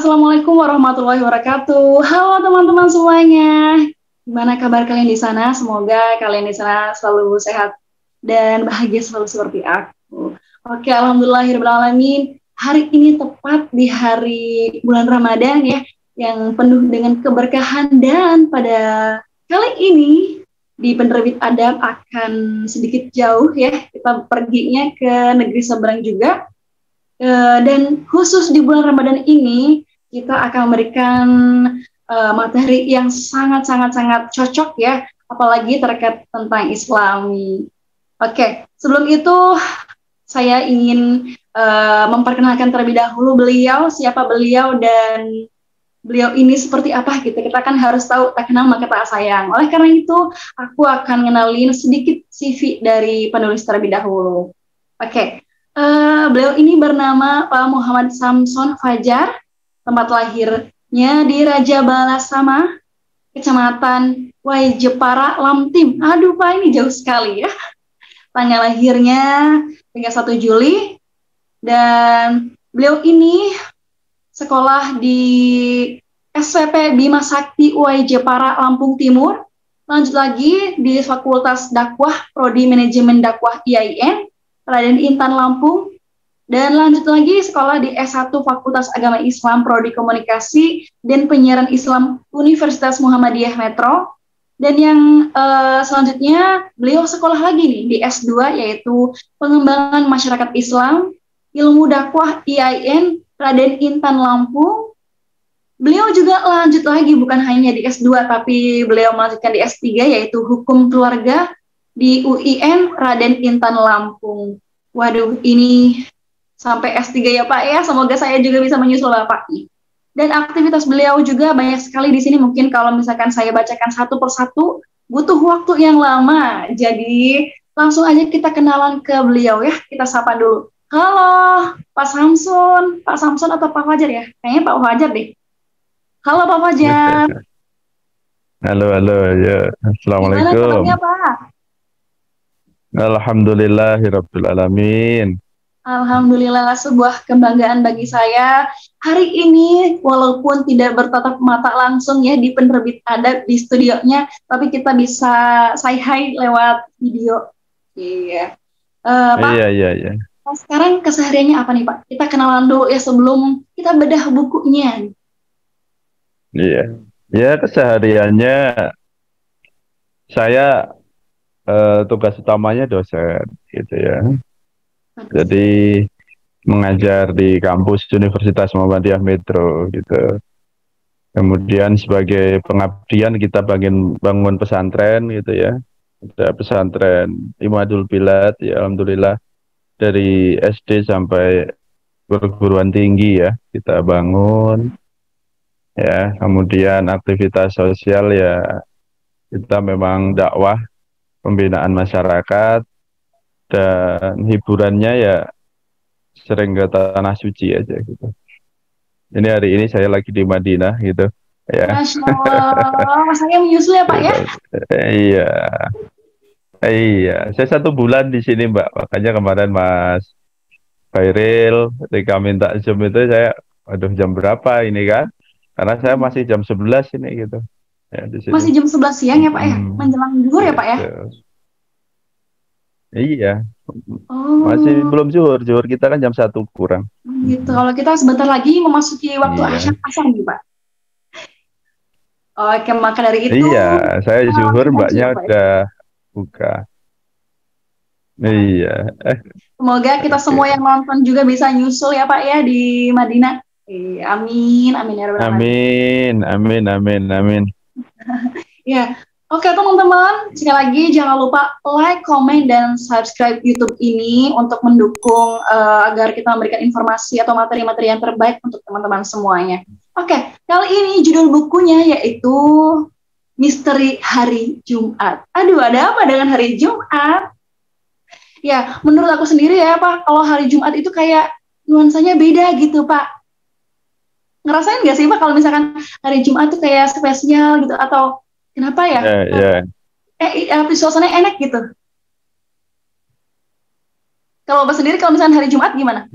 Assalamualaikum warahmatullahi wabarakatuh. Halo teman-teman semuanya. Gimana kabar kalian di sana? Semoga kalian di sana selalu sehat dan bahagia selalu seperti aku. Oke, alhamdulillahirrahmanirrahim. Hari ini tepat di hari bulan Ramadan ya, yang penuh dengan keberkahan, dan pada kali ini di Penerbit Adab akan sedikit jauh ya. Kita perginya ke negeri seberang juga. Dan khusus di bulan Ramadan ini kita akan memberikan materi yang sangat cocok ya, apalagi terkait tentang Islami. Oke, sebelum itu saya ingin memperkenalkan terlebih dahulu beliau, siapa beliau dan beliau ini seperti apa gitu. Kita kan harus tahu tak kenal maka tak sayang. Oleh karena itu, aku akan ngenalin sedikit CV dari penulis terlebih dahulu. Oke. Beliau ini bernama Pak Muhammad Samson Fajar, tempat lahirnya di Raja Balasama, Kecamatan Waijepara, Lamtim. Aduh Pak, ini jauh sekali ya. Tanggal lahirnya hingga 1 Juli, dan beliau ini sekolah di SVP Bima Sakti Waijepara, Lampung Timur. Lanjut lagi di Fakultas Dakwah, Prodi Manajemen Dakwah IAIN, Raden Intan Lampung, dan lanjut lagi sekolah di S1 Fakultas Agama Islam Prodi Komunikasi dan Penyiaran Islam Universitas Muhammadiyah Metro. Dan yang selanjutnya beliau sekolah lagi nih di S2, yaitu Pengembangan Masyarakat Islam Ilmu Dakwah IAIN Raden Intan Lampung. Beliau juga lanjut lagi bukan hanya di S2, tapi beliau melanjutkan di S3, yaitu Hukum Keluarga di UIN Raden Intan Lampung. Waduh, ini sampai S3 ya Pak ya. Semoga saya juga bisa menyusul Bapak. Dan aktivitas beliau juga banyak sekali di sini. Mungkin kalau misalkan saya bacakan satu persatu, butuh waktu yang lama. Jadi langsung aja kita kenalan ke beliau ya. Kita sapa dulu. Halo, Pak Samsun. Pak Samsun atau Pak Fajar ya? Kayaknya Pak Fajar deh. Halo Pak Fajar. Halo, ya. Gimana kabarnya Assalamualaikum. Pak? Alhamdulillahirabbil alamin. Alhamdulillah, sebuah kebanggaan bagi saya hari ini, walaupun tidak bertatap mata langsung ya di Penerbit Adab di studionya, tapi kita bisa say hi lewat video. Iya. Pak, Iya. sekarang kesehariannya apa nih Pak? Kita kenalan dulu ya sebelum kita bedah bukunya. Iya. Ya, kesehariannya saya tugas utamanya dosen gitu ya. Jadi mengajar di kampus Universitas Muhammadiyah Metro gitu. Kemudian sebagai pengabdian kita bangun pesantren gitu ya. Ada pesantren Imadul Bilad ya, alhamdulillah dari SD sampai perguruan tinggi ya kita bangun ya. Kemudian aktivitas sosial ya, kita memang dakwah pembinaan masyarakat, dan hiburannya ya sering ke tanah suci aja gitu. Ini hari ini saya lagi di Madinah gitu ya. Masya Allah, saya menyusul ya Pak ya. Iya, iya, saya 1 bulan di sini Mbak, makanya kemarin Mas Khairil ketika minta Zoom itu saya, aduh jam berapa ini kan, karena saya masih jam 11 ini gitu ya di sini. Masih jam 11 siang ya Pak ya? Menjelang zuhur ya Pak ya? Gitu. Iya, masih Oh, belum zuhur. Zuhur kita kan jam 1 kurang. gitu. Kalau kita sebentar lagi memasuki waktu Iya, asar nih Pak. Oke, maka dari itu iya. Saya zuhur, kita mbaknya ya Pak ya. udah buka. Iya, eh, Semoga kita semua yang oke. nonton juga bisa nyusul ya Pak ya di Madinah. Amin, amin ya rabbal alamin. Amin, amin, amin, amin. Ya, oke teman-teman, sekali lagi jangan lupa like, comment, dan subscribe YouTube ini untuk mendukung agar kita memberikan informasi atau materi-materi yang terbaik untuk teman-teman semuanya. Oke, kali ini judul bukunya yaitu Misteri Hari Jumat. Aduh, ada apa dengan hari Jumat? Ya, menurut aku sendiri ya Pak, kalau hari Jumat itu kayak nuansanya beda gitu Pak. Ngerasain nggak sih Pak kalau misalkan hari Jumat tuh kayak spesial gitu, atau kenapa ya? Ya, ya. Suasananya enak gitu. Kalau Bapak sendiri kalau misalkan hari Jumat gimana?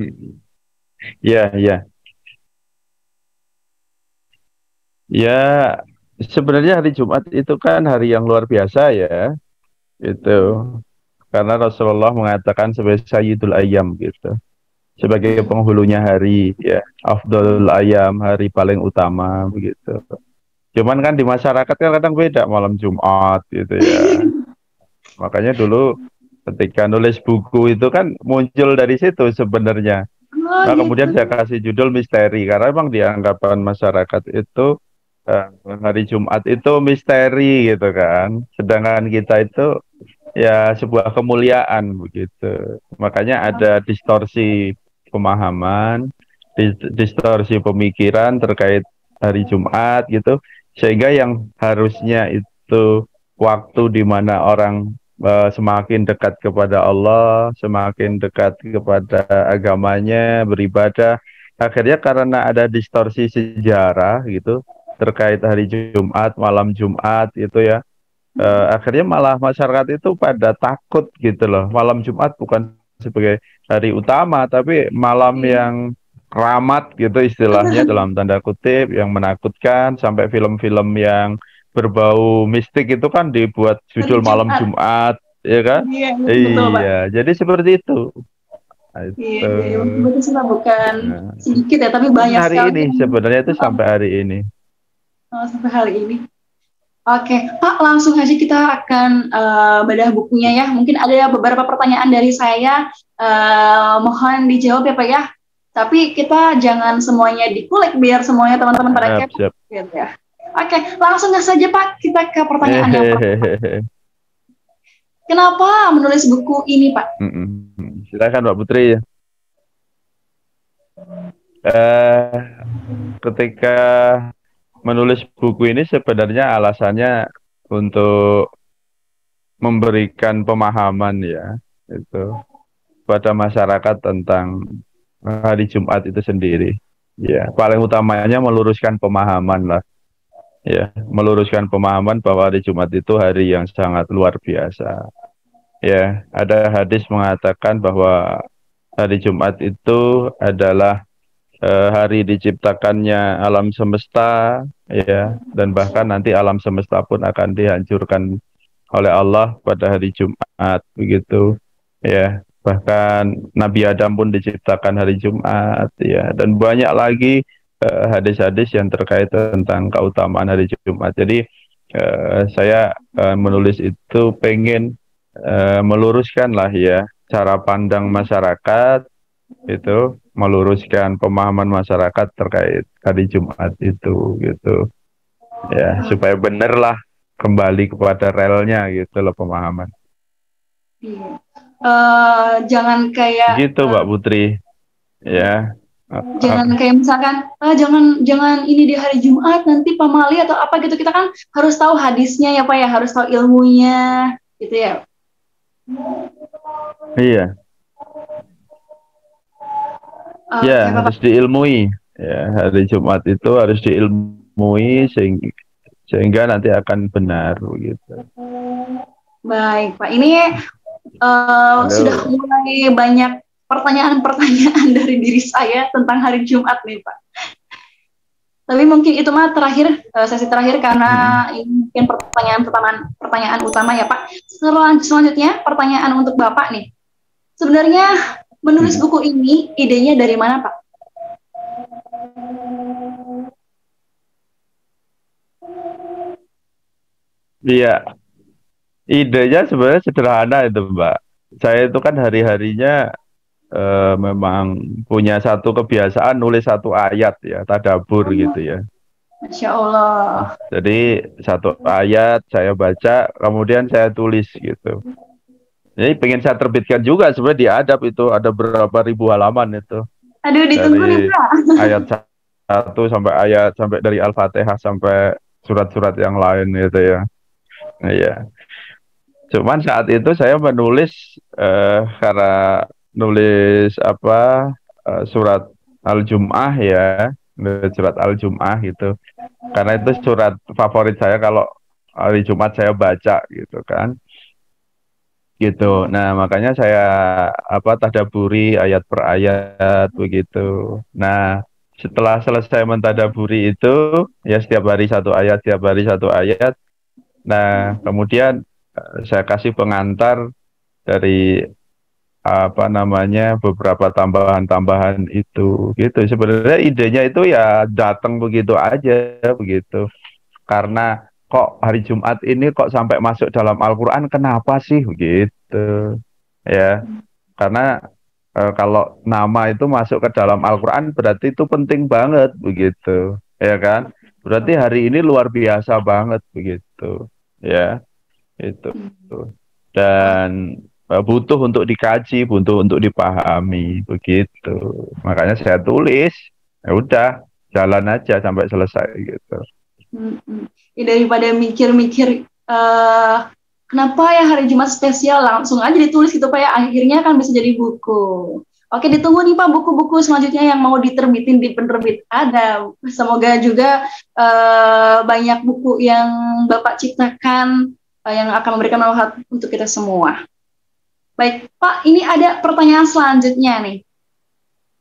Ya, ya. Ya, sebenarnya hari Jumat itu kan hari yang luar biasa ya, gitu. Karena Rasulullah mengatakan sebagai Sayyidul Ayyam gitu. Sebagai Hmm. penghulunya hari ya, Afdalul Ayyam, hari paling utama begitu. Cuman kan di masyarakat kan kadang beda malam Jumat gitu ya. Makanya dulu ketika nulis buku itu kan muncul dari situ sebenarnya. Oh Nah, gitu. kemudian saya kasih judul misteri karena memang di anggapan masyarakat itu eh, hari Jumat itu misteri gitu kan. Sedangkan kita itu ya sebuah kemuliaan begitu. Makanya ada distorsi pemahaman, distorsi pemikiran terkait hari Jumat gitu. Sehingga yang harusnya itu waktu di mana orang semakin dekat kepada Allah, semakin dekat kepada agamanya, beribadah. Akhirnya karena ada distorsi sejarah gitu terkait hari Jumat, malam Jumat itu ya, akhirnya malah masyarakat itu pada takut gitu loh. Malam Jumat bukan sebagai hari utama, tapi malam Iya. yang keramat gitu istilahnya dalam tanda kutip, yang menakutkan, sampai film-film yang berbau mistik itu kan dibuat Hari judul Malam Jumat. Jumat, ya kan? Iya, betul Pak. Iya, jadi seperti itu. Nah, Iya, itu. iya, iya. Berarti sudah bukan Nah, sedikit ya, tapi dan banyak hari sekali ini yang sebenarnya itu paham sampai hari ini. sampai hari ini. Oke, Pak, langsung aja kita akan bedah bukunya ya. Mungkin ada beberapa pertanyaan dari saya, mohon dijawab ya Pak ya. Tapi kita jangan semuanya dikulik biar semuanya teman-teman pada Siap, kepo siap. gitu ya. Oke, langsung saja Pak, kita ke pertanyaan yang pertama. Hehehe. Kenapa menulis buku ini Pak? Silakan Mbak Putri ya. Eh, ketika menulis buku ini sebenarnya alasannya untuk memberikan pemahaman ya itu pada masyarakat tentang hari Jumat itu sendiri. Ya, paling utamanya meluruskan pemahaman lah. Ya, meluruskan pemahaman bahwa hari Jumat itu hari yang sangat luar biasa. Ya, ada hadis mengatakan bahwa hari Jumat itu adalah hari diciptakannya alam semesta, ya, dan bahkan nanti alam semesta pun akan dihancurkan oleh Allah pada hari Jumat begitu, ya. Bahkan Nabi Adam pun diciptakan hari Jumat, ya, dan banyak lagi hadis-hadis yang terkait tentang keutamaan hari Jumat. Jadi saya menulis itu pengen meluruskan lah ya cara pandang masyarakat, itu meluruskan pemahaman masyarakat terkait hari Jumat itu gitu ya, supaya bener lah kembali kepada relnya gitu loh pemahaman Iya. Jangan kayak gitu Mbak Putri ya. jangan kayak misalkan jangan jangan ini di hari Jumat nanti pamali atau apa gitu, kita kan harus tahu hadisnya ya Pak ya, harus tahu ilmunya gitu ya. Iya ya, Oke Pak. harus diilmui ya, hari Jumat itu harus diilmui sehingga nanti akan benar begitu. Baik Pak, ini sudah Halo. mulai banyak pertanyaan-pertanyaan dari diri saya tentang hari Jumat nih Pak. Tapi mungkin itu mah terakhir, sesi terakhir karena ini mungkin pertanyaan utama ya Pak. Selanjutnya pertanyaan untuk Bapak nih. Sebenarnya menulis buku ini idenya dari mana Pak? Iya, idenya sebenarnya sederhana itu Mbak. Saya itu kan hari-harinya memang punya satu kebiasaan nulis satu ayat ya, tadabur gitu ya. Masya Allah. Jadi satu ayat saya baca, kemudian saya tulis gitu. Jadi pengen saya terbitkan juga sebenarnya di Adab itu ada berapa ribu halaman itu. Aduh, ditunggu nih Dari Pak. ayat satu sampai ayat sampai dari Al-Fatihah sampai surat-surat yang lain gitu ya. Nah, ya. Cuman saat itu saya menulis karena nulis apa surat Al-Jum'ah ya, nulis surat Al-Jum'ah gitu. Karena itu surat favorit saya kalau hari Jumat saya baca gitu kan. Gitu. Nah, makanya saya tadaburi ayat per ayat begitu. Nah, setelah selesai mentadaburi itu, ya setiap hari satu ayat, setiap hari satu ayat. Nah, kemudian saya kasih pengantar dari apa namanya beberapa tambahan-tambahan itu gitu. Sebenarnya idenya itu ya datang begitu aja begitu. Karena kok hari Jumat ini kok sampai masuk dalam Al-Qur'an, kenapa sih begitu. Ya, karena kalau nama itu masuk ke dalam Al-Qur'an berarti itu penting banget begitu. Ya kan? Berarti hari ini luar biasa banget begitu. Ya, itu. Dan butuh untuk dikaji, butuh untuk dipahami begitu. Makanya saya tulis, ya udah jalan aja sampai selesai gitu. Ya, daripada mikir-mikir kenapa ya hari Jumat spesial, langsung aja ditulis gitu Pak ya, akhirnya kan bisa jadi buku. Oke, ditunggu nih Pak buku-buku selanjutnya yang mau diterbitin di penerbit ada. Semoga juga banyak buku yang Bapak ciptakan yang akan memberikan manfaat untuk kita semua. Baik, Pak, ini ada pertanyaan selanjutnya nih.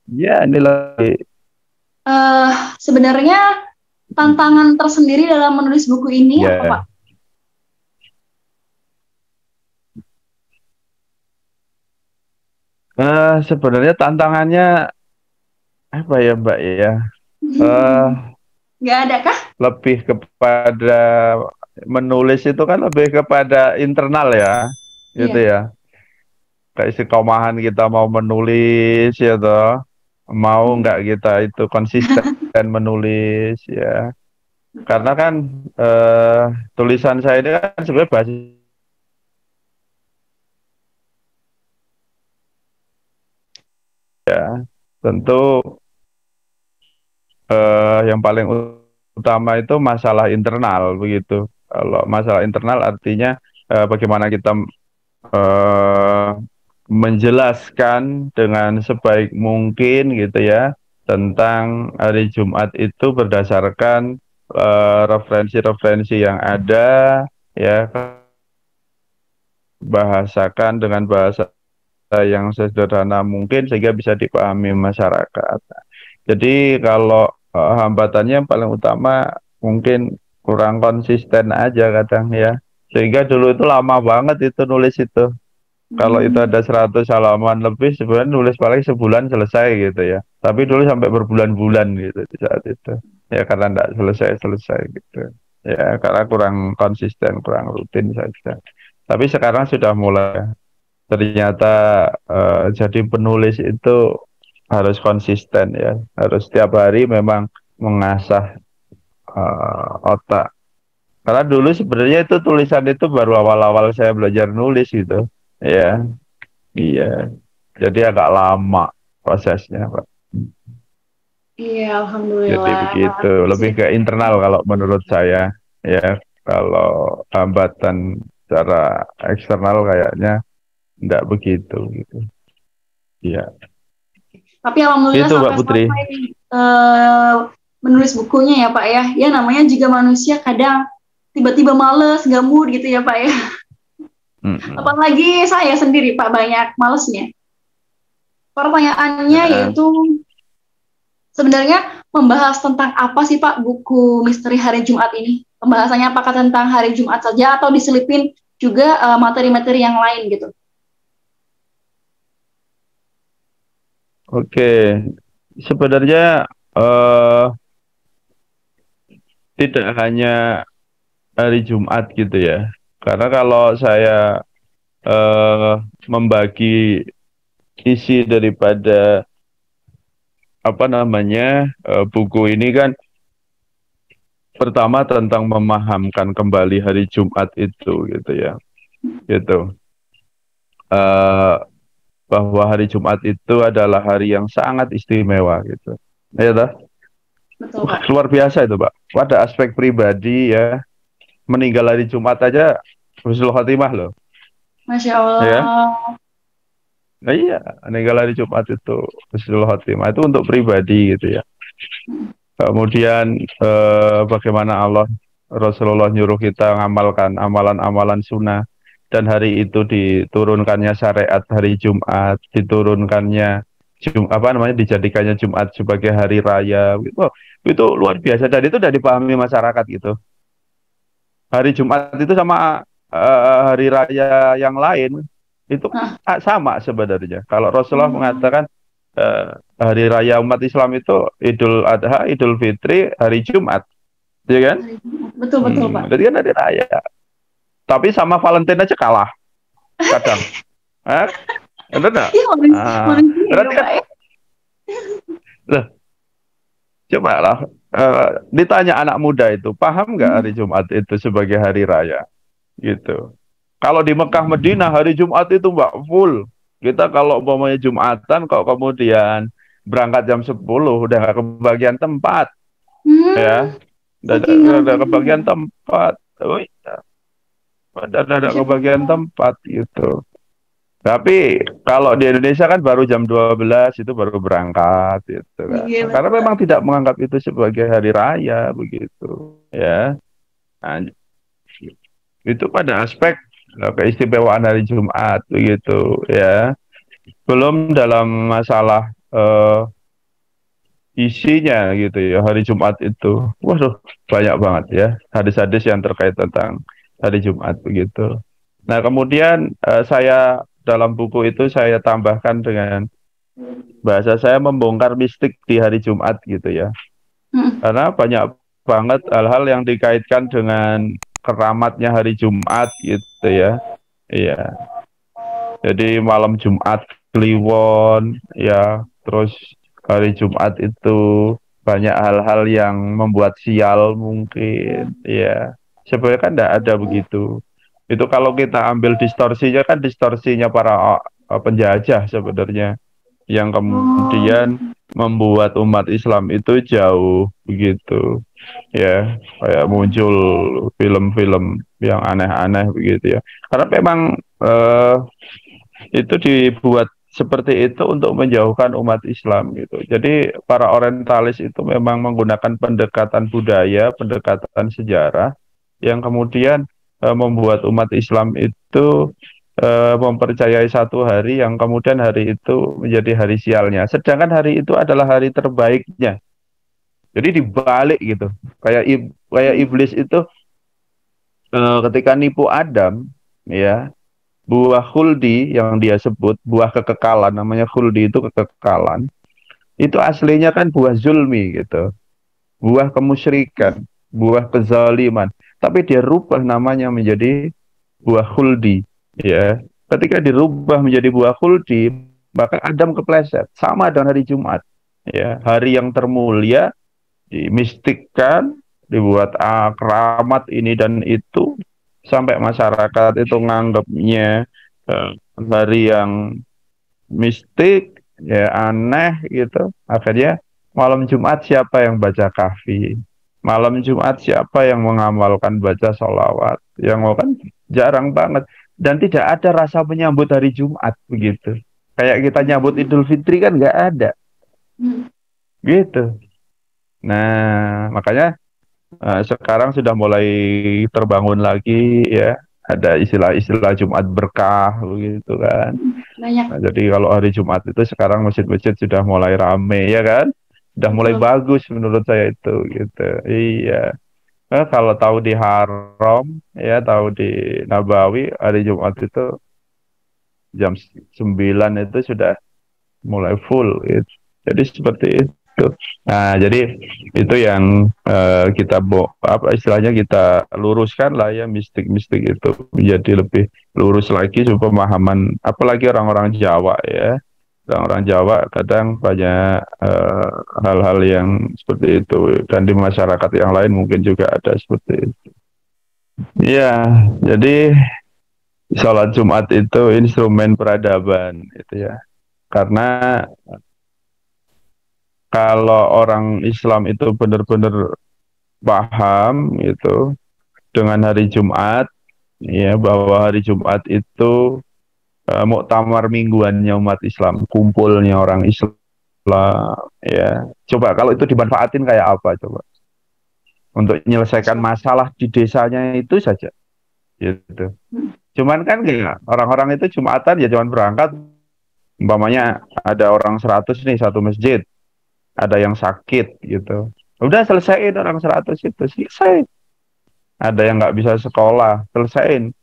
Ya, ini lagi. Sebenarnya tantangan tersendiri dalam menulis buku ini apa, Pak? Sebenarnya tantangannya apa ya Mbak ya? Nggak ada kah? Lebih kepada menulis itu kan lebih kepada internal ya, gitu ya. Kayak istiqomahan kita mau menulis ya toh, mau nggak kita itu konsisten menulis ya. Karena kan tulisan saya ini kan sebenarnya basis ya, tentu yang paling utama itu masalah internal begitu. Kalau masalah internal artinya bagaimana kita menjelaskan dengan sebaik mungkin gitu ya tentang hari Jumat itu berdasarkan referensi-referensi yang ada ya, bahasakan dengan bahasa yang sederhana mungkin sehingga bisa dipahami masyarakat. Jadi kalau hambatannya yang paling utama mungkin kurang konsisten aja kadang ya. Sehingga dulu itu lama banget itu nulis itu. Kalau itu ada 100 halaman lebih sebenarnya nulis paling sebulan selesai gitu ya. Tapi dulu sampai berbulan-bulan gitu di saat itu. Ya karena tidak selesai-selesai gitu. Ya karena kurang konsisten, kurang rutin saja. Tapi sekarang sudah mulai. Ternyata jadi penulis itu harus konsisten ya. Harus setiap hari memang mengasah otak. Karena dulu sebenarnya itu tulisan itu baru awal-awal saya belajar nulis gitu. Ya, iya. Jadi agak lama prosesnya, Pak. Iya, Jadi alhamdulillah. begitu. Lebih ke internal kalau menurut saya. Ya, kalau hambatan secara eksternal kayaknya enggak begitu gitu. Iya. Tapi alhamdulillah Itu Mbak Putri. sampai menulis bukunya ya Pak ya. Ya namanya juga manusia kadang tiba-tiba males, nggak mood gitu ya Pak ya. Apalagi saya sendiri Pak banyak malesnya. Pertanyaannya yaitu sebenarnya membahas tentang apa sih Pak buku Misteri Hari Jumat ini? Pembahasannya apakah tentang hari Jumat saja atau diselipin juga materi-materi yang lain gitu? Oke, sebenarnya tidak hanya hari Jumat gitu ya. Karena kalau saya membagi isi daripada apa namanya buku ini kan pertama tentang memahamkan kembali hari Jumat itu gitu ya, gitu. Bahwa hari Jumat itu adalah hari yang sangat istimewa gitu. Ya toh? Betul, Pak. Luar biasa itu Pak. Pada aspek pribadi ya, meninggal hari Jumat aja husnul khotimah loh. Masya Allah. Ya. Nah iya, meninggal hari Jumat itu husnul khotimah itu untuk pribadi gitu ya. Kemudian bagaimana Allah Rasulullah nyuruh kita ngamalkan amalan-amalan sunnah, dan hari itu diturunkannya syariat hari Jumat, diturunkannya apa namanya, dijadikannya Jumat sebagai hari raya. Wah, itu luar biasa dan itu udah dipahami masyarakat gitu. Hari Jumat itu sama hari raya yang lain itu Nah, sama sebenarnya. Kalau Rasulullah oh, mengatakan hari raya umat Islam itu Idul Adha, Idul Fitri, hari Jumat, ya kan? hari Jumat. Betul betul Pak. Jadi kan hari raya. Tapi sama Valentine aja kalah kadang. Eh, bener nggak? Iya manusia ya Berarti kan, Pak ya. loh, coba lah, ditanya anak muda itu, paham nggak hari Hmm. Jumat itu sebagai hari raya? Gitu. Kalau di Mekah Medina hari Jumat itu mbak full. Kita kalau umpamanya Jumatan kok kemudian berangkat jam 10 udah nggak kebagian tempat Hmm, ya. saking Udah ada ramainya. kebagian tempat. Oh, iya. Udah ada Masya kebagian Allah. tempat gitu. Tapi kalau di Indonesia kan baru jam 12 itu baru berangkat gitu kan. Iya Karena betul Pak. memang tidak menganggap itu sebagai hari raya begitu ya. Nah, itu pada aspek keistimewaan hari Jumat begitu ya. Belum dalam masalah isinya gitu ya, hari Jumat itu. Waduh, banyak banget ya hadis-hadis yang terkait tentang hari Jumat begitu. Nah, kemudian saya dalam buku itu saya tambahkan dengan bahasa saya membongkar mistik di hari Jumat gitu ya. Hmm. Karena banyak banget hal-hal yang dikaitkan dengan keramatnya hari Jumat gitu ya. Iya. Jadi malam Jumat Kliwon ya, terus hari Jumat itu banyak hal-hal yang membuat sial mungkin ya. Sebenarnya kan tidak ada begitu. Itu kalau kita ambil distorsinya kan distorsinya para penjajah sebenarnya yang Oh, kemudian membuat umat Islam itu jauh begitu ya, kayak muncul film-film yang aneh-aneh begitu ya. Karena memang eh, itu dibuat seperti itu untuk menjauhkan umat Islam gitu. Jadi para orientalis itu memang menggunakan pendekatan budaya, pendekatan sejarah yang kemudian membuat umat Islam itu mempercayai satu hari yang kemudian hari itu menjadi hari sialnya. Sedangkan hari itu adalah hari terbaiknya. Jadi dibalik gitu. Kayak iblis itu ketika nipu Adam ya, buah khuldi yang dia sebut buah kekekalan, namanya khuldi itu kekekalan, itu aslinya kan buah zulmi gitu, buah kemusyrikan, buah kezaliman, tapi dia rubah namanya menjadi buah khuldi ya. Ketika dirubah menjadi buah khuldi, maka Adam kepleset sama dengan hari Jumat ya, hari yang termulia, dimistikkan, dibuat keramat ini dan itu, sampai masyarakat itu nganggapnya hari yang mistik ya, aneh gitu. Akhirnya malam Jumat siapa yang baca kahfi, malam Jumat siapa yang mengamalkan baca sholawat, yang mau kan jarang banget, dan tidak ada rasa menyambut hari Jumat begitu. Kayak kita nyambut Idul Fitri kan nggak ada hmm. gitu. Nah, makanya sekarang sudah mulai terbangun lagi ya, ada istilah-istilah Jumat berkah begitu kan. Banyak Nah, jadi kalau hari Jumat itu sekarang masjid-masjid sudah mulai rame ya kan, sudah mulai betul. bagus menurut saya itu gitu. Iya. Kalau tahu di Haram ya, tahu di Nabawi hari Jumat itu jam 9 itu sudah mulai full gitu. Jadi seperti itu. Nah, jadi itu yang kita apa istilahnya kita luruskan lah ya, mistik-mistik itu menjadi lebih lurus lagi supaya pemahaman, apalagi orang-orang Jawa ya. Orang-orang Jawa kadang banyak hal-hal yang seperti itu, dan di masyarakat yang lain mungkin juga ada seperti itu. Ya, jadi sholat Jumat itu instrumen peradaban itu ya. Karena kalau orang Islam itu benar-benar paham itu dengan hari Jumat ya, bahwa hari Jumat itu muktamar mingguannya umat Islam, kumpulnya orang Islam ya. Coba kalau itu dimanfaatin kayak apa coba untuk menyelesaikan Masya masalah di desanya itu saja gitu. Allah. Cuman kan enggak, orang-orang itu Jumatan ya cuman berangkat Umpamanya ada orang 100 nih satu masjid, ada yang sakit gitu. Udah selesaiin orang 100 itu, selesai. Ada yang nggak bisa sekolah, selesaiin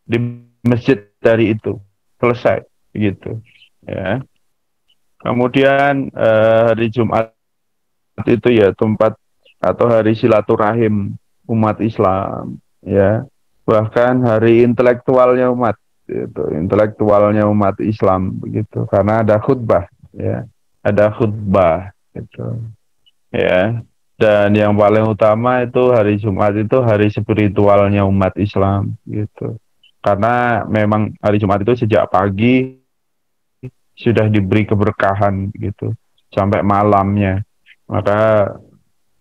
di masjid dari itu, selesai gitu. Ya. Kemudian hari Jumat itu ya tempat atau hari silaturahim umat Islam, ya. Bahkan hari intelektualnya umat, gitu, intelektualnya umat Islam begitu. Karena ada khutbah, ya, ada khutbah, gitu, ya. Dan yang paling utama itu hari Jumat itu hari spiritualnya umat Islam, gitu. Karena memang hari Jumat itu sejak pagi sudah diberi keberkahan, gitu, sampai malamnya. Maka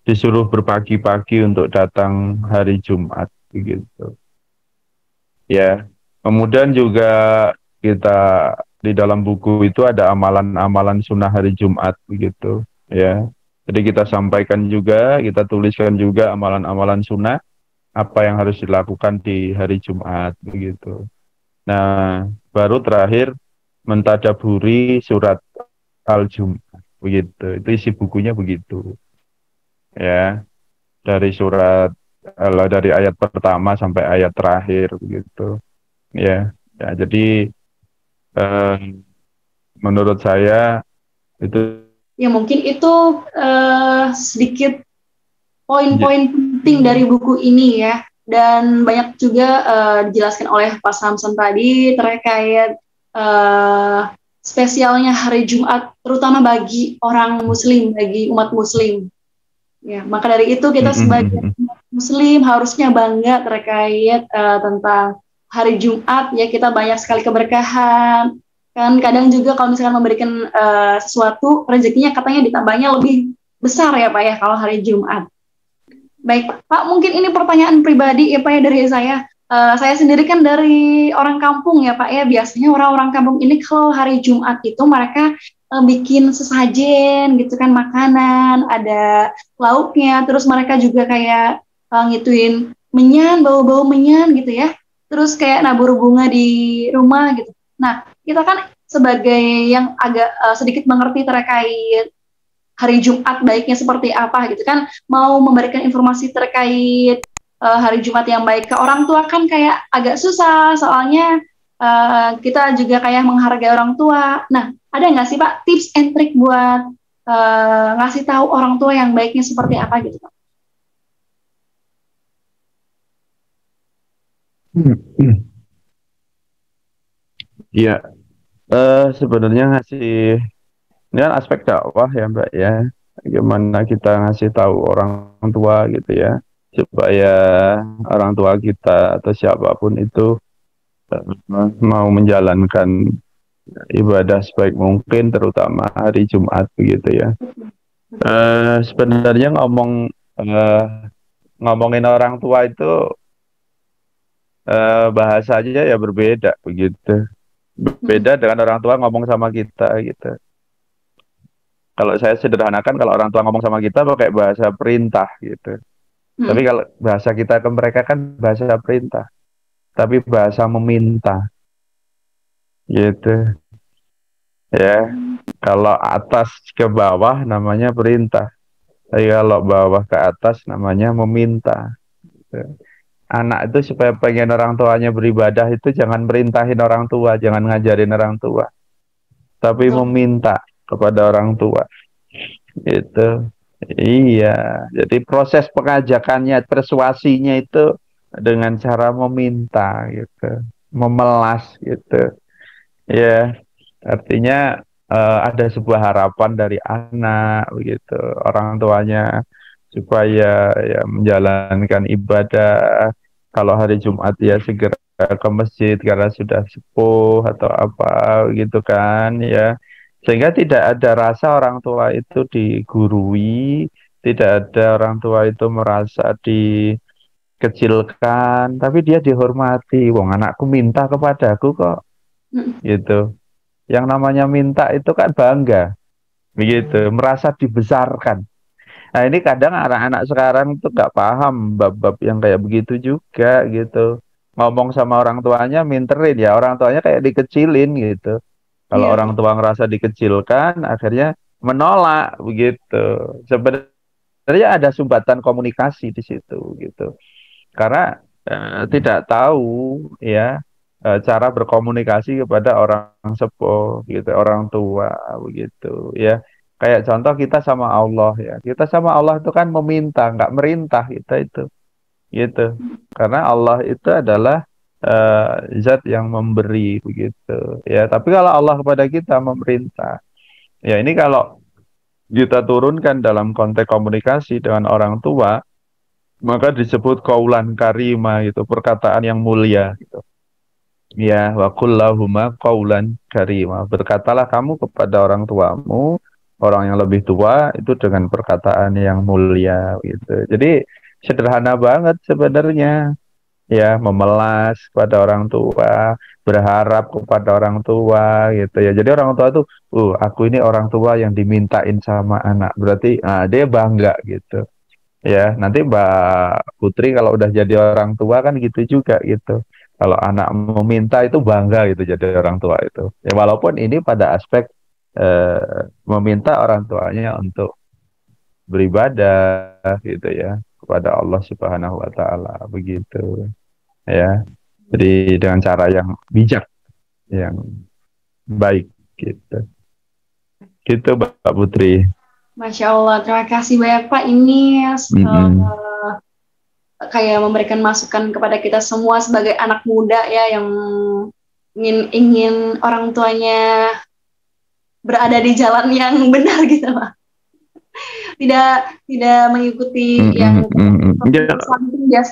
disuruh berpagi-pagi untuk datang hari Jumat, begitu. Ya, kemudian juga kita di dalam buku itu ada amalan-amalan sunnah hari Jumat, begitu. Ya, jadi kita sampaikan juga, kita tuliskan juga amalan-amalan sunnah apa yang harus dilakukan di hari Jumat, begitu. Nah, baru terakhir mentadaburi surat Al-Jum'ah, begitu. Itu isi bukunya begitu. Ya, dari surat dari ayat pertama sampai ayat terakhir, begitu. Ya, ya jadi eh, menurut saya itu Ya mungkin itu sedikit poin-poin penting dari buku ini ya. Dan banyak juga dijelaskan oleh Pak Samson tadi terkait spesialnya hari Jumat, terutama bagi orang Muslim, bagi umat Muslim. Ya, maka dari itu kita sebagai umat Muslim harusnya bangga terkait tentang hari Jumat. Ya, kita banyak sekali keberkahan. Kan kadang juga kalau misalkan memberikan sesuatu, rezekinya katanya ditambahnya lebih besar ya Pak ya kalau hari Jumat. Baik, Pak, mungkin ini pertanyaan pribadi ya Pak ya dari saya. Saya sendiri kan dari orang kampung ya Pak ya. Biasanya orang-orang kampung ini kalau hari Jumat itu mereka bikin sesajen gitu kan, makanan, ada lauknya, terus mereka juga kayak ngituin menyan, bau-bau menyan gitu ya. Terus kayak nabur bunga di rumah gitu. Nah, kita kan sebagai yang agak sedikit mengerti terkait hari Jumat baiknya seperti apa gitu kan, mau memberikan informasi terkait hari Jumat yang baik ke orang tua kan kayak agak susah soalnya kita juga kayak menghargai orang tua. Nah, ada nggak sih Pak tips and trick buat ngasih tahu orang tua yang baiknya seperti apa gitu Pak? Iya, sebenarnya ngasih ini kan aspek dakwah ya Mbak ya. Gimana kita ngasih tahu orang tua gitu ya, supaya orang tua kita atau siapapun itu eh, mau menjalankan ibadah sebaik mungkin, terutama hari Jumat begitu ya. Sebenarnya eh, ngomongin orang tua itu bahasanya ya berbeda begitu. Beda dengan orang tua ngomong sama kita gitu. Kalau saya sederhanakan, kalau orang tua ngomong sama kita pakai bahasa perintah gitu. Tapi kalau bahasa kita ke mereka kan bahasa perintah, tapi bahasa meminta gitu. Ya, kalau atas ke bawah namanya perintah. Tapi kalau bawah ke atas namanya meminta. Gitu. Anak itu supaya pengen orang tuanya beribadah itu jangan merintahin orang tua, jangan ngajarin orang tua, tapi meminta kepada orang tua. Itu. Iya, jadi proses pengajakannya, persuasinya itu dengan cara meminta gitu, memelas gitu. Ya, artinya ada sebuah harapan dari anak begitu, orang tuanya supaya ya menjalankan ibadah. Kalau hari Jumat ya segera ke masjid karena sudah sepuh atau apa gitu kan ya. Sehingga tidak ada rasa orang tua itu digurui, tidak ada orang tua itu merasa dikecilkan, tapi dia dihormati. Wong anakku minta kepadaku kok gitu. Yang namanya minta itu kan bangga, begitu, merasa dibesarkan. Nah ini kadang anak-anak sekarang tuh gak paham bab-bab yang kayak begitu juga gitu. Ngomong sama orang tuanya minterin ya, orang tuanya kayak dikecilin gitu. Kalau Iya, orang tua ngerasa dikecilkan, akhirnya menolak begitu. Sebenarnya ada sumbatan komunikasi di situ gitu. Karena tidak tahu ya cara berkomunikasi kepada orang sepuh gitu, orang tua begitu ya. Kayak contoh kita sama Allah ya. Kita sama Allah itu kan meminta, nggak merintah kita itu gitu. Karena Allah itu adalah zat yang memberi begitu ya. Tapi kalau Allah kepada kita memerintah, ya ini kalau kita turunkan dalam konteks komunikasi dengan orang tua, maka disebut kaulan karima itu perkataan yang mulia gitu. Ya, wa kullahuma qaulan karima. Berkatalah kamu kepada orang tuamu, orang yang lebih tua itu dengan perkataan yang mulia gitu. Jadi sederhana banget sebenarnya. Ya, memelas kepada orang tua, berharap kepada orang tua gitu ya. Jadi orang tua tuh, aku ini orang tua yang dimintain sama anak. Berarti dia bangga gitu. Ya, nanti Mbak Putri kalau udah jadi orang tua kan gitu juga gitu. Kalau anak meminta itu bangga gitu jadi orang tua itu. Ya walaupun ini pada aspek meminta orang tuanya untuk beribadah gitu ya kepada Allah Subhanahu wa taala begitu ya. Jadi dengan cara yang bijak, yang baik gitu. Gitu Mbak Putri. Masya Allah, terima kasih banyak Pak. Ini Mm-mm. kayak memberikan masukan kepada kita semua sebagai anak muda ya yang ingin orang tuanya berada di jalan yang benar gitu Pak. Tidak mengikuti yang Ya,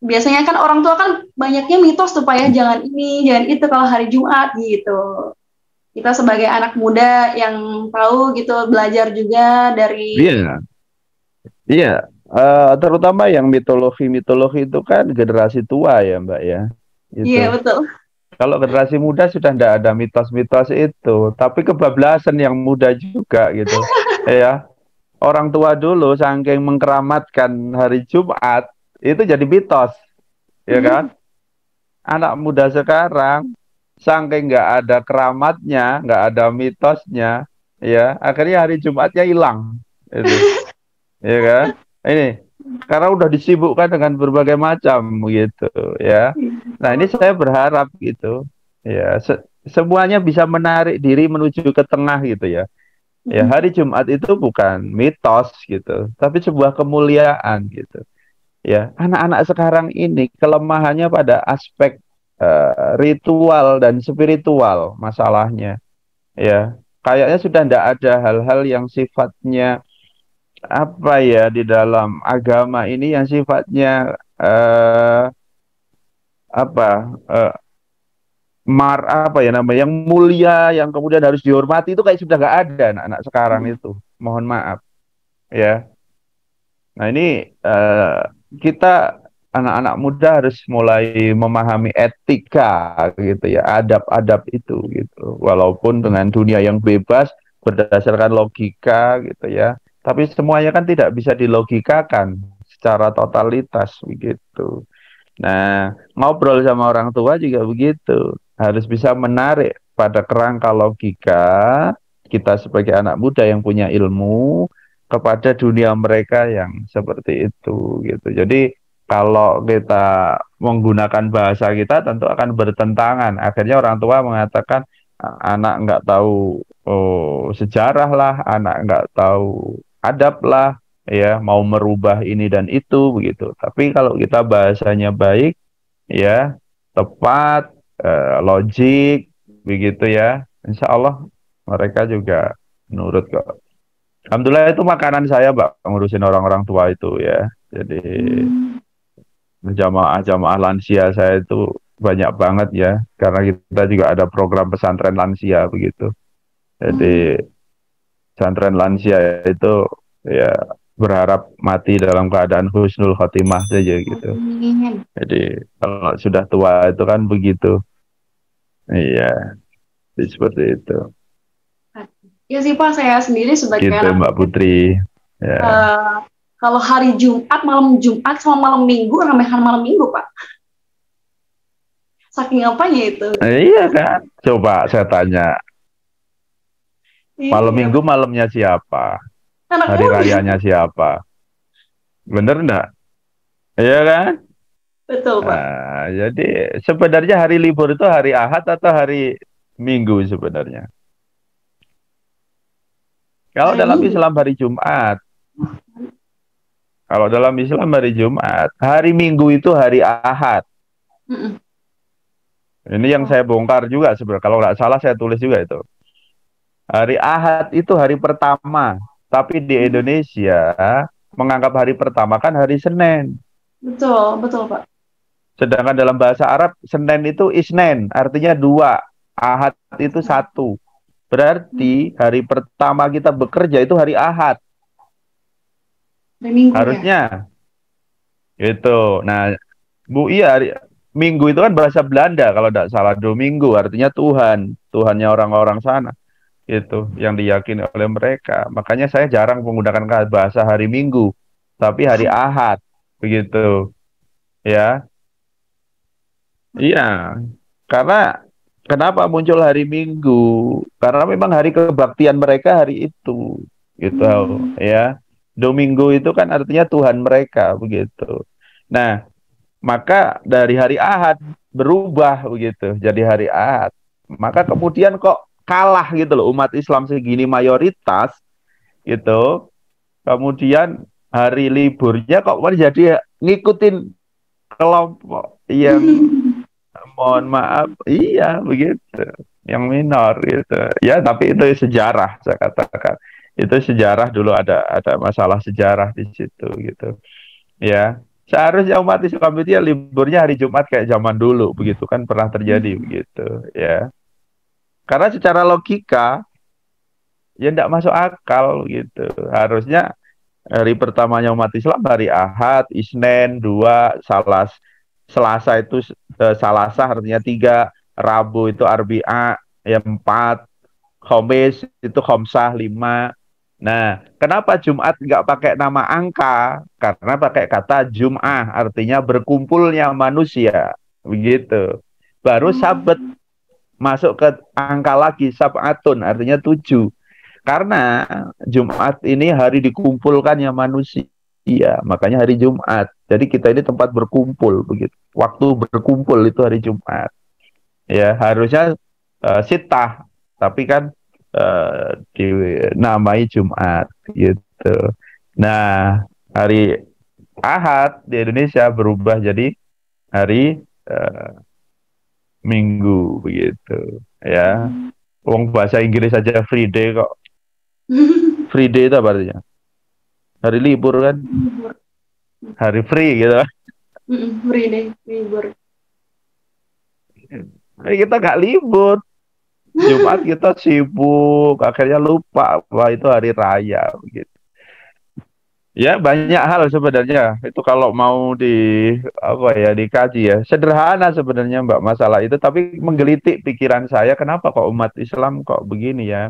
biasanya kan orang tua kan banyaknya mitos tuh Pak ya, jangan ini, jangan itu kalau hari Jumat gitu. Kita sebagai anak muda yang tahu gitu, belajar juga dari iya, iya. Terutama yang mitologi-mitologi itu kan generasi tua ya Mbak ya. Gitu. iya betul. Kalau generasi muda sudah tidak ada mitos-mitos itu, tapi kebablasan yang muda juga gitu. Ya, orang tua dulu saking mengkeramatkan hari Jumat itu jadi mitos, ya kan? Anak muda sekarang saking nggak ada keramatnya, nggak ada mitosnya, ya akhirnya hari Jumatnya hilang, itu, ya kan? Ini karena udah disibukkan dengan berbagai macam gitu, ya. Nah ini saya berharap gitu, ya semuanya bisa menarik diri menuju ke tengah gitu ya. Ya hari Jumat itu bukan mitos gitu, tapi sebuah kemuliaan gitu. Ya, anak-anak sekarang ini kelemahannya pada aspek ritual dan spiritual masalahnya. Ya, kayaknya sudah tidak ada hal-hal yang sifatnya apa ya di dalam agama ini yang sifatnya apa eh, apa ya namanya yang mulia yang kemudian harus dihormati itu kayak sudah nggak ada anak-anak sekarang itu. Mohon maaf ya. Nah ini kita anak-anak muda harus mulai memahami etika gitu ya, adab-adab itu gitu. Walaupun dengan dunia yang bebas berdasarkan logika gitu ya, tapi semuanya kan tidak bisa dilogikakan secara totalitas begitu. Nah, ngobrol sama orang tua juga begitu, harus bisa menarik pada kerangka logika kita sebagai anak muda yang punya ilmu kepada dunia mereka yang seperti itu gitu. Jadi kalau kita menggunakan bahasa kita tentu akan bertentangan. Akhirnya orang tua mengatakan anak nggak tahu sejarah lah, anak nggak tahu adab lah, ya mau merubah ini dan itu begitu. Tapi kalau kita bahasanya baik, ya tepat, logik, begitu ya, insya Allah mereka juga nurut kok. Alhamdulillah itu makanan saya, Mbak, ngurusin orang-orang tua itu ya. Jadi jamaah-jamaah lansia saya itu banyak banget ya, karena kita juga ada program pesantren lansia begitu. Jadi pesantren lansia itu ya berharap mati dalam keadaan husnul khotimah saja gitu. Jadi kalau sudah tua itu kan begitu. Iya, jadi seperti itu. Ya sih Pak, saya sendiri sebagai Gitu anak Mbak Putri. Ya. Kalau hari Jumat, malam Jumat sama malam Minggu, ramehan malam Minggu Pak. Saking apanya itu? Iya kan? Coba saya tanya, malam Iya, minggu malamnya siapa? anak Hari muda. rayanya siapa? Bener enggak? Iya kan? Betul, Pak. Jadi sebenarnya hari libur itu hari Ahad atau hari Minggu sebenarnya? Kalau Hari dalam Minggu. Islam hari Jumat. Kalau dalam Islam hari Jumat. Hari Minggu itu hari Ahad. Mm-mm. Ini yang Oh. saya bongkar juga sebenarnya. Kalau nggak salah saya tulis juga itu. Hari Ahad itu hari pertama. Tapi di Indonesia menganggap hari pertama kan hari Senin. Betul, betul, Pak. Sedangkan dalam bahasa Arab, Senin itu Isnen, artinya dua. Ahad itu satu. Berarti hari pertama kita bekerja itu hari Ahad. Hari Minggu ya. Harusnya. Itu. Nah, Bu, iya, Minggu itu kan bahasa Belanda kalau tidak salah. Domingo artinya Tuhan. Tuhannya orang-orang sana. Itu yang diyakini oleh mereka. Makanya saya jarang menggunakan bahasa hari Minggu. Tapi hari Ahad. Begitu. Ya. Iya. Karena kenapa muncul hari Minggu? Karena memang hari kebaktian mereka hari itu, gitu Hmm. ya. Domingo itu kan artinya Tuhan mereka, begitu. Nah, maka dari hari Ahad berubah begitu, jadi hari Ahad. Maka kemudian kok kalah gitu loh umat Islam segini mayoritas gitu. Kemudian hari liburnya kok malah jadi ngikutin kelompok yang mohon maaf, iya begitu. Yang minor gitu. Ya, tapi itu sejarah saya katakan. Itu sejarah dulu ada masalah sejarah di situ gitu. Ya. Seharusnya umat Islam itu ya liburnya hari Jumat kayak zaman dulu begitu kan pernah terjadi begitu ya. Karena secara logika ya tidak masuk akal gitu. Harusnya hari pertamanya umat Islam hari Ahad, Isnin, dua, Selasa itu Salasa artinya tiga, Rabu itu Arbi'a, ya empat, Khamis itu Khomsah lima. Nah, kenapa Jumat nggak pakai nama angka? Karena pakai kata Jum'ah, artinya berkumpulnya manusia. Begitu. Baru Sabat Hmm. masuk ke angka lagi, Sab'atun, artinya tujuh. Karena Jumat ini hari dikumpulkannya manusia, makanya hari Jumat. Jadi kita ini tempat berkumpul begitu. Waktu berkumpul itu hari Jumat. Ya, harusnya sitah, tapi kan dinamai Jumat gitu. Nah, hari Ahad di Indonesia berubah jadi hari eh, Minggu begitu. Ya, wong bahasa Inggris saja free day kok. Free day itu apa artinya? Hari libur kan, Libur. hari free gitu. Free day, libur. Kita nggak libur. Jumat kita sibuk, akhirnya lupa bahwa itu hari raya gitu. Ya banyak hal sebenarnya itu kalau mau di apa ya dikaji ya sederhana sebenarnya Mbak masalah itu tapi menggelitik pikiran saya kenapa kok umat Islam kok begini ya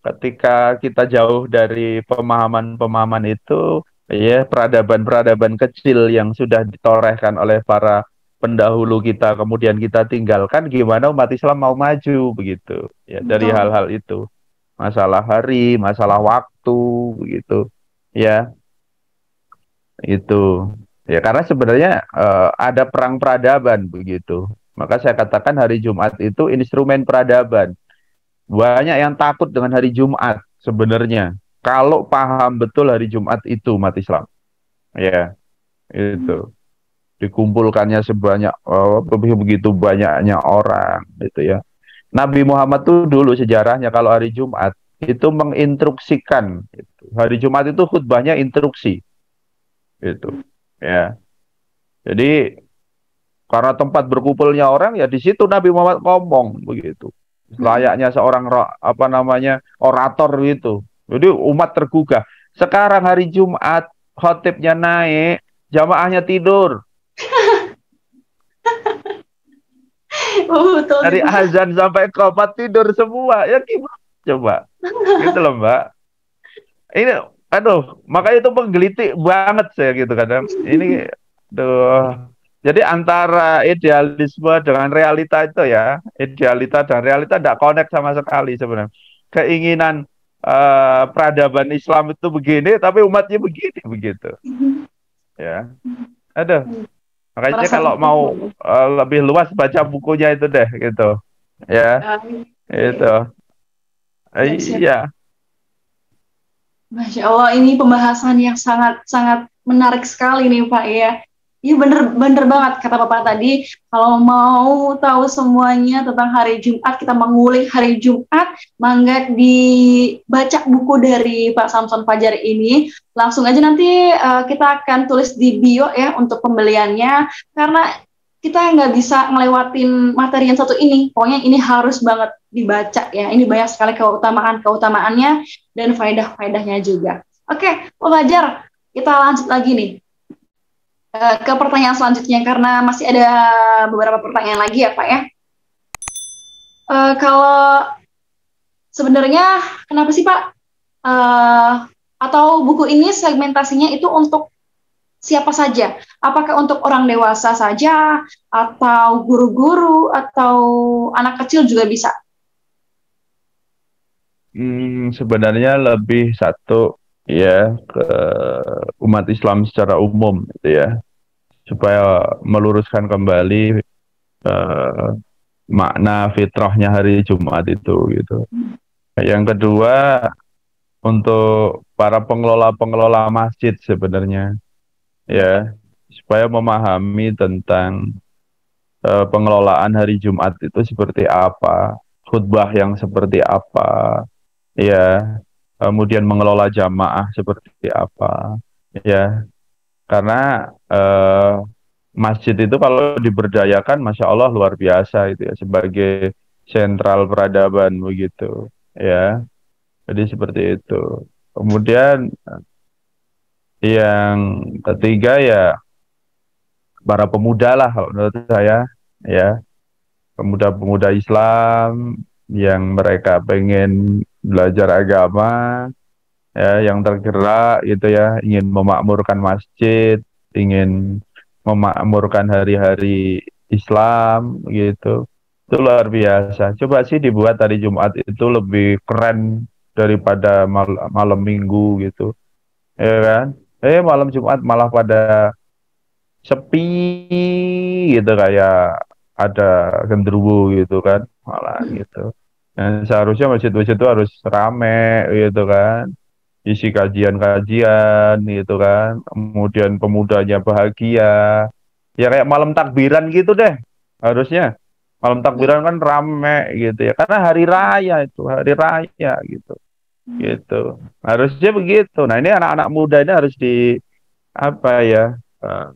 ketika kita jauh dari pemahaman-pemahaman itu, ya peradaban-peradaban kecil yang sudah ditorehkan oleh para pendahulu kita, kemudian kita tinggalkan, gimana umat Islam mau maju begitu? Ya dari Betul. hal-hal itu, masalah hari, masalah waktu, begitu. Ya itu. Ya karena sebenarnya ada perang peradaban begitu. Maka saya katakan hari Jumat itu instrumen peradaban. Banyak yang takut dengan hari Jumat sebenarnya. Kalau paham betul hari Jumat itu umat Islam. Ya, itu. Dikumpulkannya sebanyak begitu banyaknya orang gitu ya. Nabi Muhammad tuh dulu sejarahnya kalau hari Jumat itu menginstruksikan gitu. Hari Jumat itu khutbahnya instruksi gitu. Ya. Jadi karena tempat berkumpulnya orang ya di situ Nabi Muhammad ngomong begitu. Layaknya seorang apa namanya orator gitu. Jadi umat tergugah. Sekarang hari Jumat khotibnya naik, jamaahnya tidur. Oh, betul sih, Dari Pak. azan sampai qomat tidur semua. Ya gimana coba? Gitu loh, Mbak. Ini aduh, makanya itu menggelitik banget saya gitu kadang. Ini aduh. Jadi antara idealisme dengan realita itu ya, idealita dan realita tidak connect sama sekali sebenarnya. Keinginan peradaban Islam itu begini, tapi umatnya begini begitu. Ya, aduh. Makanya Merasa kalau mau terpukul. lebih luas baca bukunya itu deh, gitu. Ya, itu. Oke. Siap-siap. Iya. Masya Allah, ini pembahasan yang sangat-sangat menarik sekali nih Pak ya. Iya bener banget kata Bapak tadi, kalau mau tahu semuanya tentang hari Jumat, kita mengulik hari Jumat, mangga dibaca buku dari Pak Samson Fajar ini. Langsung aja nanti kita akan tulis di bio ya untuk pembeliannya, karena kita nggak bisa ngelewatin materi yang satu ini. Pokoknya ini harus banget dibaca ya. Ini banyak sekali keutamaannya dan faedah-faedahnya juga. Oke, Pak Fajar, kita lanjut lagi nih ke pertanyaan selanjutnya karena masih ada beberapa pertanyaan lagi ya Pak ya. Kalau sebenarnya kenapa sih Pak atau buku ini segmentasinya itu untuk siapa saja? Apakah untuk orang dewasa saja atau guru-guru atau anak kecil juga bisa? Sebenarnya lebih satu ya ke umat Islam secara umum gitu ya, supaya meluruskan kembali eh, makna fitrahnya hari Jumat itu gitu. Yang kedua untuk para pengelola-pengelola masjid sebenarnya ya, supaya memahami tentang pengelolaan hari Jumat itu seperti apa, khutbah yang seperti apa, ya, kemudian mengelola jamaah seperti apa, ya, karena masjid itu kalau diberdayakan, masya Allah luar biasa itu ya, sebagai sentral peradaban begitu, ya, jadi seperti itu. Kemudian yang ketiga ya para pemuda lah kalau menurut saya, ya, pemuda-pemuda Islam yang mereka pengen belajar agama, ya, yang tergerak gitu ya, ingin memakmurkan masjid, ingin memakmurkan hari-hari Islam gitu. Itu luar biasa. Coba sih dibuat hari Jumat itu lebih keren daripada malam Minggu gitu. Ya kan? Malam Jumat malah pada sepi gitu, kayak ada genderuwo gitu kan, malah gitu. Dan seharusnya masjid-masjid itu harus rame gitu kan, isi kajian-kajian gitu kan, kemudian pemudanya bahagia, ya kayak malam takbiran gitu deh harusnya. Malam Ya. takbiran kan rame gitu ya, karena hari raya itu, hari raya gitu, gitu. Harusnya begitu. Nah ini anak-anak muda ini harus di apa ya, eh,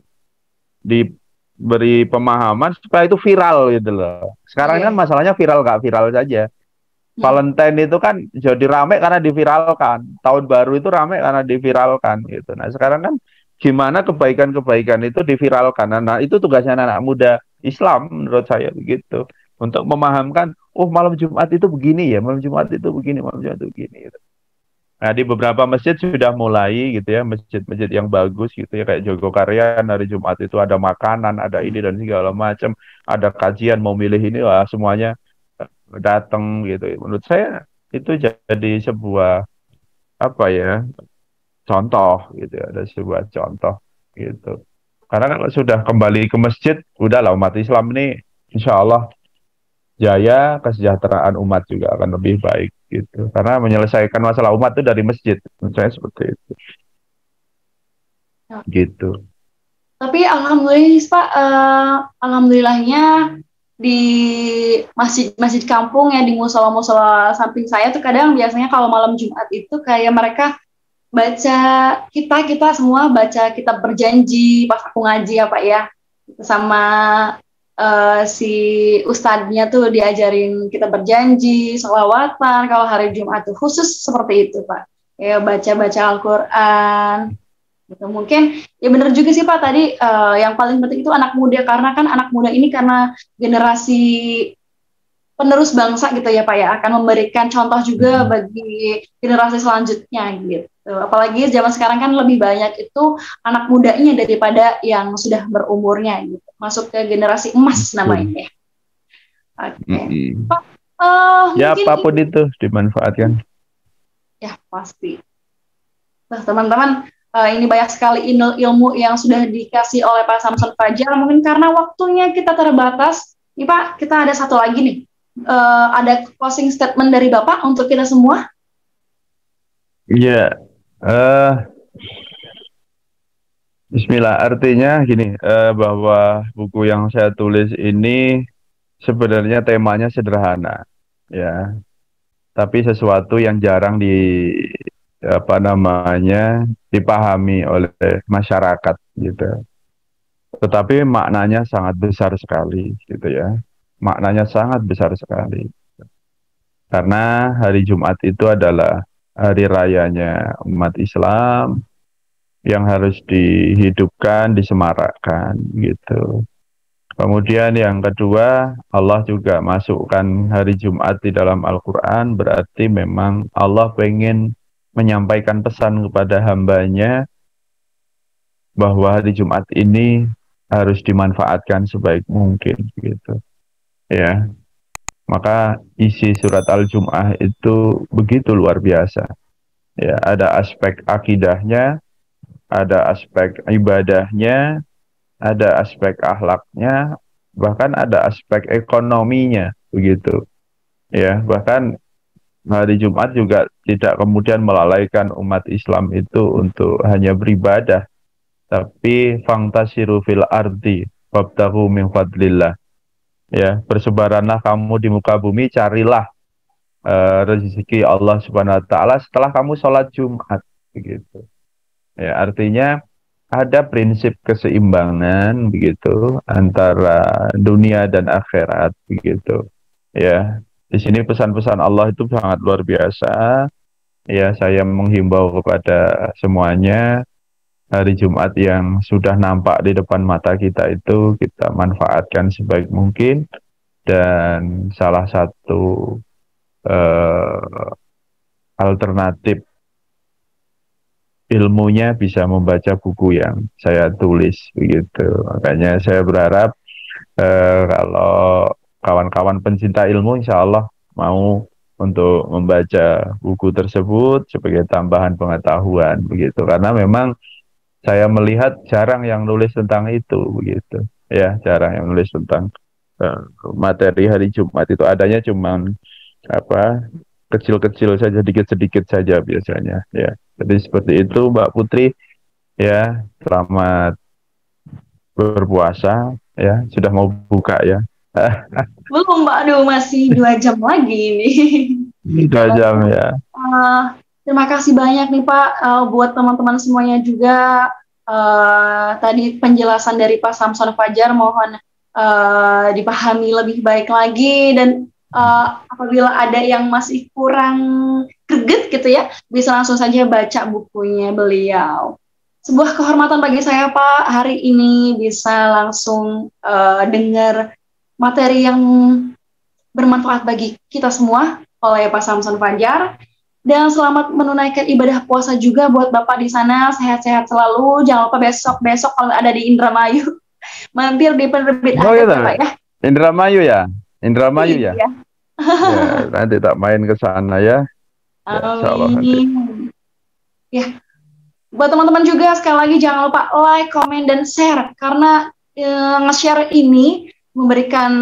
diberi pemahaman supaya itu viral gitu loh. Sekarang ini kan Iya. masalahnya viral gak viral saja. Hmm. Valentine itu kan jadi rame karena diviralkan. Tahun baru itu rame karena diviralkan gitu. Nah, sekarang kan gimana kebaikan-kebaikan itu diviralkan. Nah, itu tugasnya anak muda Islam menurut saya begitu. Untuk memahamkan, oh malam Jumat itu begini ya, malam Jumat itu begini, malam Jumat itu begini gitu. Nah, di beberapa masjid sudah mulai gitu ya, masjid-masjid yang bagus gitu ya, kayak Jogokarian hari Jumat itu ada makanan, ada ini dan segala macam, ada kajian mau milih ini, wah semuanya datang gitu. Menurut saya itu jadi sebuah apa ya, contoh gitu ya, ada sebuah contoh gitu. Karena kalau sudah kembali ke masjid, udahlah umat Islam ini insya Allah jaya, kesejahteraan umat juga akan lebih baik gitu. Karena menyelesaikan masalah umat itu dari masjid. Menurut saya seperti itu. Ya. Gitu. Tapi alhamdulillah Pak, alhamdulillahnya di masjid-masjid kampung ya di musola-musola samping saya tuh kadang biasanya kalau malam Jumat itu kayak mereka baca kita semua baca kitab berjanji pas aku ngaji ya Pak ya sama si ustadznya tuh diajarin kita berjanji sholawatan kalau hari Jumat tuh khusus seperti itu Pak ya baca-baca Al-Quran gitu. Mungkin ya benar juga sih Pak tadi yang paling penting itu anak muda karena kan anak muda ini karena generasi penerus bangsa gitu ya Pak ya, akan memberikan contoh juga bagi generasi selanjutnya gitu. Apalagi zaman sekarang kan lebih banyak itu anak mudanya daripada yang sudah berumurnya gitu. Masuk ke generasi emas namanya. Oke. Pak, Ya mungkin apapun itu dimanfaatkan. ya pasti. Nah, teman-teman, ini banyak sekali ilmu yang sudah dikasih oleh Pak Samson Fajar. Mungkin karena waktunya kita terbatas, nih Pak, kita ada satu lagi nih. Ada closing statement dari Bapak untuk kita semua. Ya, Bismillah. Artinya gini, bahwa buku yang saya tulis ini sebenarnya temanya sederhana, ya. Tapi sesuatu yang jarang dipahami oleh masyarakat gitu. Tetapi maknanya sangat besar sekali gitu ya. Maknanya sangat besar sekali. Karena hari Jumat itu adalah hari rayanya umat Islam yang harus dihidupkan, disemarakkan gitu. Kemudian yang kedua, Allah juga masukkan hari Jumat di dalam Al-Quran, berarti memang Allah pengen menyampaikan pesan kepada hambanya bahwa hari Jumat ini harus dimanfaatkan sebaik mungkin gitu. Ya, maka isi surat Al-Jum'ah itu begitu luar biasa. Ya, ada aspek akidahnya, ada aspek ibadahnya, ada aspek akhlaknya, bahkan ada aspek ekonominya, begitu. Ya, bahkan hari Jumat juga tidak kemudian melalaikan umat Islam itu untuk hanya beribadah, tapi fangtasiru fil ardi wabtaghu min fadlillah. Ya, bersebaranlah kamu di muka bumi, carilah rezeki Allah Subhanahu wa taala setelah kamu sholat Jumat, begitu. Ya, artinya ada prinsip keseimbangan begitu antara dunia dan akhirat begitu. Ya, di sini pesan-pesan Allah itu sangat luar biasa. Ya, saya menghimbau kepada semuanya, hari Jumat yang sudah nampak di depan mata kita itu kita manfaatkan sebaik mungkin, dan salah satu alternatif ilmunya bisa membaca buku yang saya tulis begitu. Makanya saya berharap kalau kawan-kawan pencinta ilmu insya Allah mau untuk membaca buku tersebut sebagai tambahan pengetahuan begitu. Karena memang saya melihat jarang yang nulis tentang itu begitu. Ya, jarang yang nulis tentang materi hari Jumat itu, adanya cuman apa, kecil-kecil saja, sedikit-sedikit saja biasanya ya. Jadi seperti itu Mbak Putri ya. Selamat berpuasa ya, sudah mau buka ya. Belum Mbak, aduh masih 2 jam lagi ini. 2 jam ya. Terima kasih banyak nih Pak, buat teman-teman semuanya juga. Tadi penjelasan dari Pak Samson Fajar mohon dipahami lebih baik lagi, dan apabila ada yang masih kurang greget gitu ya, bisa langsung saja baca bukunya beliau. Sebuah kehormatan bagi saya Pak, hari ini bisa langsung dengar materi yang bermanfaat bagi kita semua oleh Pak Samson Fajar. Dan selamat menunaikan ibadah puasa juga buat Bapak di sana, sehat-sehat selalu. Jangan lupa besok-besok kalau ada di Indramayu, mampir di penerbit Adab ya Pak ya. Indramayu ya? Indramayu ya? Iya. Ya, nanti tak main ke sana ya. Amin. Ya, buat teman-teman juga sekali lagi jangan lupa like, komen, dan share, karena nge-share ini memberikan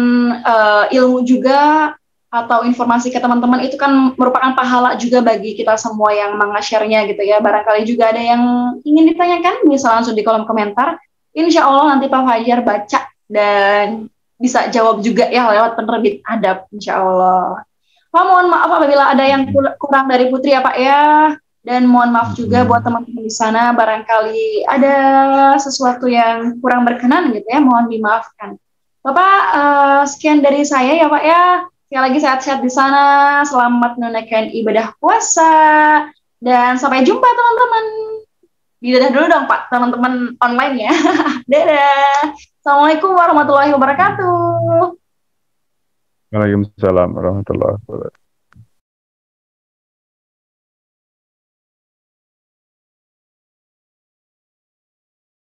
ilmu juga atau informasi ke teman-teman, itu kan merupakan pahala juga bagi kita semua yang meng-share-nya gitu ya. Barangkali juga ada yang ingin ditanyakan, bisa langsung di kolom komentar. Insya Allah nanti Pak Fajar baca dan bisa jawab juga ya lewat penerbit Adab, insya Allah. Pak, mohon maaf apabila ada yang kurang dari Putri ya Pak ya. Dan mohon maaf juga buat teman-teman di sana, barangkali ada sesuatu yang kurang berkenan gitu ya, mohon dimaafkan. Bapak, sekian dari saya ya Pak ya. Sekali lagi sehat-sehat di sana, selamat menunaikan ibadah puasa, dan sampai jumpa teman-teman. Dadah dulu dong Pak, teman-teman online ya. Dadah. Assalamualaikum warahmatullahi wabarakatuh. Waalaikumsalam warahmatullahi wabarakatuh.